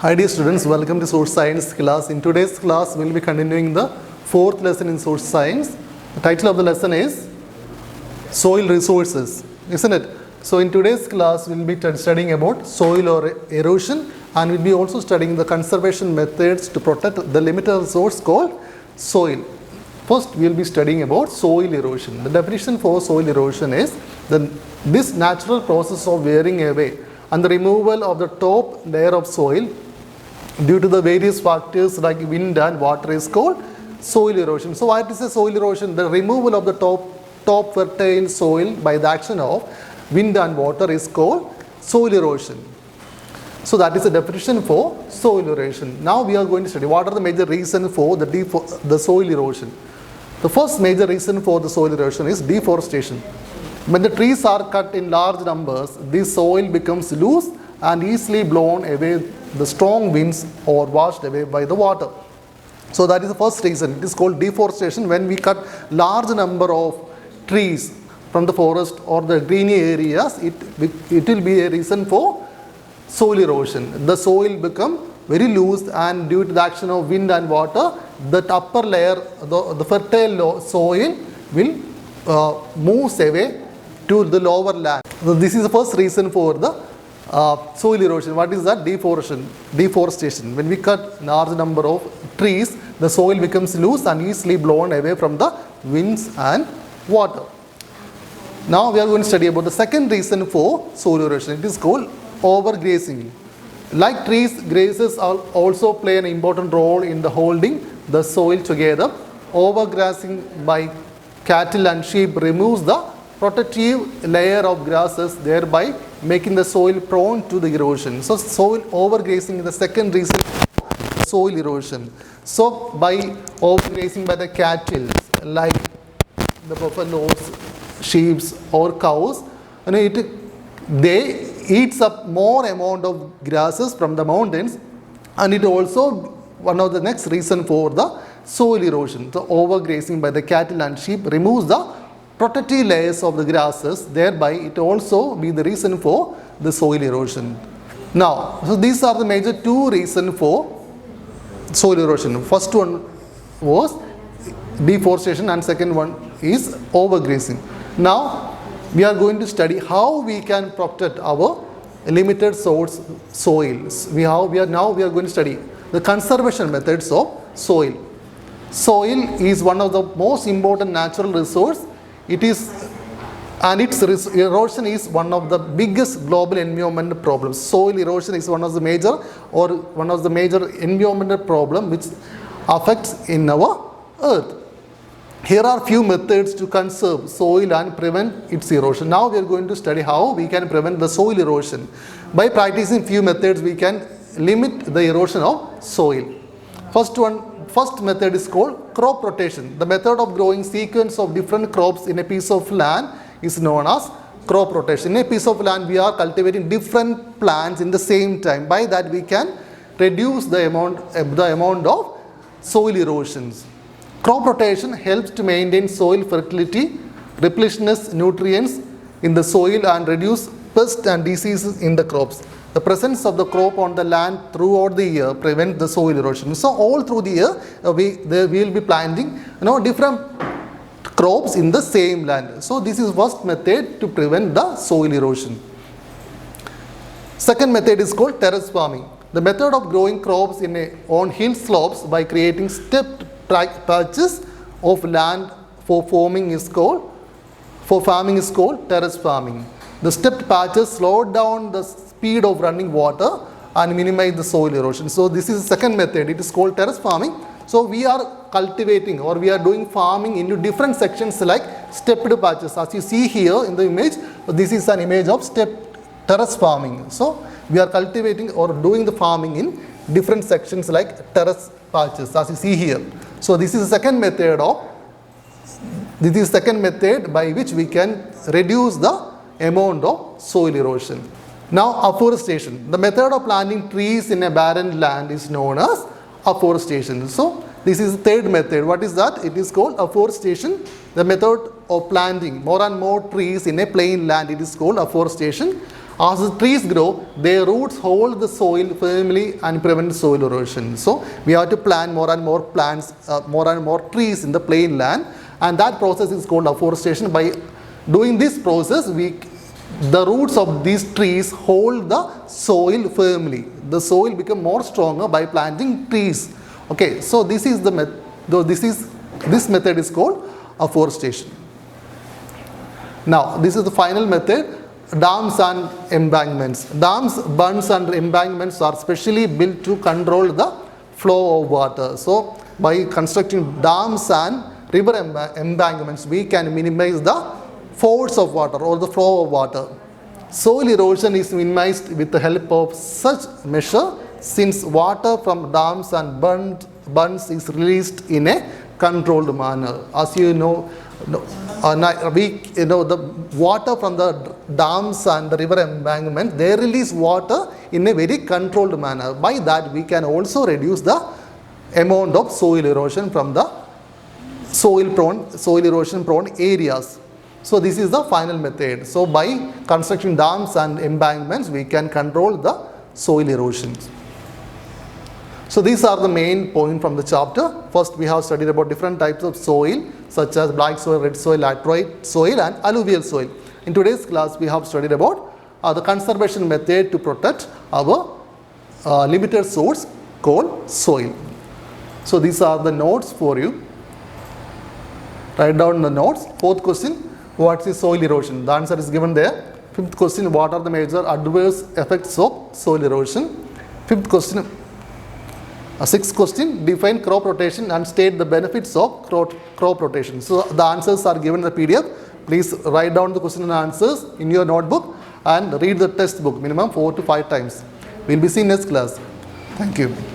Hi dear students, welcome to Social Science class. In today's class, we will be continuing the fourth lesson in Social Science. The title of the lesson is Soil Resources, isn't it? So in today's class, we will be studying about soil or erosion, and we will be also studying the conservation methods to protect the limited resource called soil. First, we will be studying about soil erosion. The definition for soil erosion is this natural process of wearing away and the removal of the top layer of soil due to the various factors like wind and water is called soil erosion. So what is a soil erosion? The removal of the top fertile soil by the action of wind and water is called soil erosion. So that is the definition for soil erosion. Now we are going to study what are the major reasons for the soil erosion. The first major reason for the soil erosion is deforestation. When the trees are cut in large numbers, the soil becomes loose and easily blown away the strong winds or washed away by the water. So that is the first reason. It is called deforestation. When we cut large number of trees from the forest or the greeny areas, it will be a reason for soil erosion. The soil become very loose, and due to the action of wind and water, the upper layer, the fertile soil will moves away to the lower land. So this is the first reason for the soil erosion. What is that? Deforestation. When we cut large number of trees, the soil becomes loose and easily blown away from the winds and water. Now we are going to study about the second reason for soil erosion. It is called overgrazing. Like trees, grasses also play an important role in the holding the soil together. Overgrazing by cattle and sheep removes the protective layer of grasses, thereby making the soil prone to the erosion. So soil overgrazing is the second reason for soil erosion. So by overgrazing by the cattle like the buffaloes, sheep or cows, they eats up more amount of grasses from the mountains, and it also one of the next reason for the soil erosion. So overgrazing by the cattle and sheep removes the protective layers of the grasses, thereby it also be the reason for the soil erosion. Now, so these are the major two reasons for soil erosion. First one was deforestation and second one is overgrazing. Now we are going to study how we can protect our limited source soils. We are going to study the conservation methods of soil. Soil is one of the most important natural resource. Its erosion is one of the biggest global environmental problems. Soil erosion is one of the major environmental problem which affects in our earth. Here are few methods to conserve soil and prevent its erosion. Now we are going to study how we can prevent the soil erosion. By practicing few methods, we can limit the erosion of soil. First method is called crop rotation. The method of growing sequence of different crops in a piece of land is known as crop rotation. In a piece of land, we are cultivating different plants in the same time. By that, we can reduce the amount of soil erosions. Crop rotation helps to maintain soil fertility, replenish nutrients in the soil, and reduce pests and diseases in the crops. The presence of the crop on the land throughout the year prevents the soil erosion. So all through the year, we will be planting different crops in the same land. So this is first method to prevent the soil erosion. Second method is called terrace farming. The method of growing crops on hill slopes by creating stepped patches of land for farming is called terrace farming. The stepped patches slow down the speed of running water and minimize the soil erosion. So this is the second method. It is called terrace farming. So we are cultivating or we are doing farming into different sections like stepped patches. As you see here in the image, this is an image of stepped terrace farming. So we are cultivating or doing the farming in different sections like terrace patches, as you see here. So this is the second method by which we can reduce the amount of soil erosion. Now afforestation. The method of planting trees in a barren land is known as afforestation. So this is the third method. What is that? It is called afforestation. The method of planting more and more trees in a plain land, it is called afforestation. As the trees grow, their roots hold the soil firmly and prevent soil erosion. So we have to plant more and more plants, more and more trees in the plain land, and that process is called afforestation. By doing this process, the roots of these trees hold the soil firmly. The soil become more stronger by planting trees. Okay, so this method is called afforestation. Now, this is the final method. Dams and embankments. Dams, bunds and embankments are specially built to control the flow of water. So, by constructing dams and river embankments, we can minimize the force of water or the flow of water. Soil erosion is minimized with the help of such measure, since water from dams and bunds is released in a controlled manner. As you know, the water from the dams and the river embankment, they release water in a very controlled manner. By that, we can also reduce the amount of soil erosion from the soil erosion prone areas. So this is the final method. So by constructing dams and embankments, we can control the soil erosion. So these are the main points from the chapter. First, we have studied about different types of soil, such as black soil, red soil, laterite soil and alluvial soil. In today's class, we have studied about the conservation method to protect our limited source called soil. So these are the notes for you. Write down the notes. Fourth question, what is soil erosion? The answer is given there. Fifth question, what are the major adverse effects of soil erosion? Sixth question, define crop rotation and state the benefits of crop rotation. So the answers are given in the PDF. Please write down the question and answers in your notebook and read the textbook minimum 4 to 5 times. We will be seeing next class. Thank you.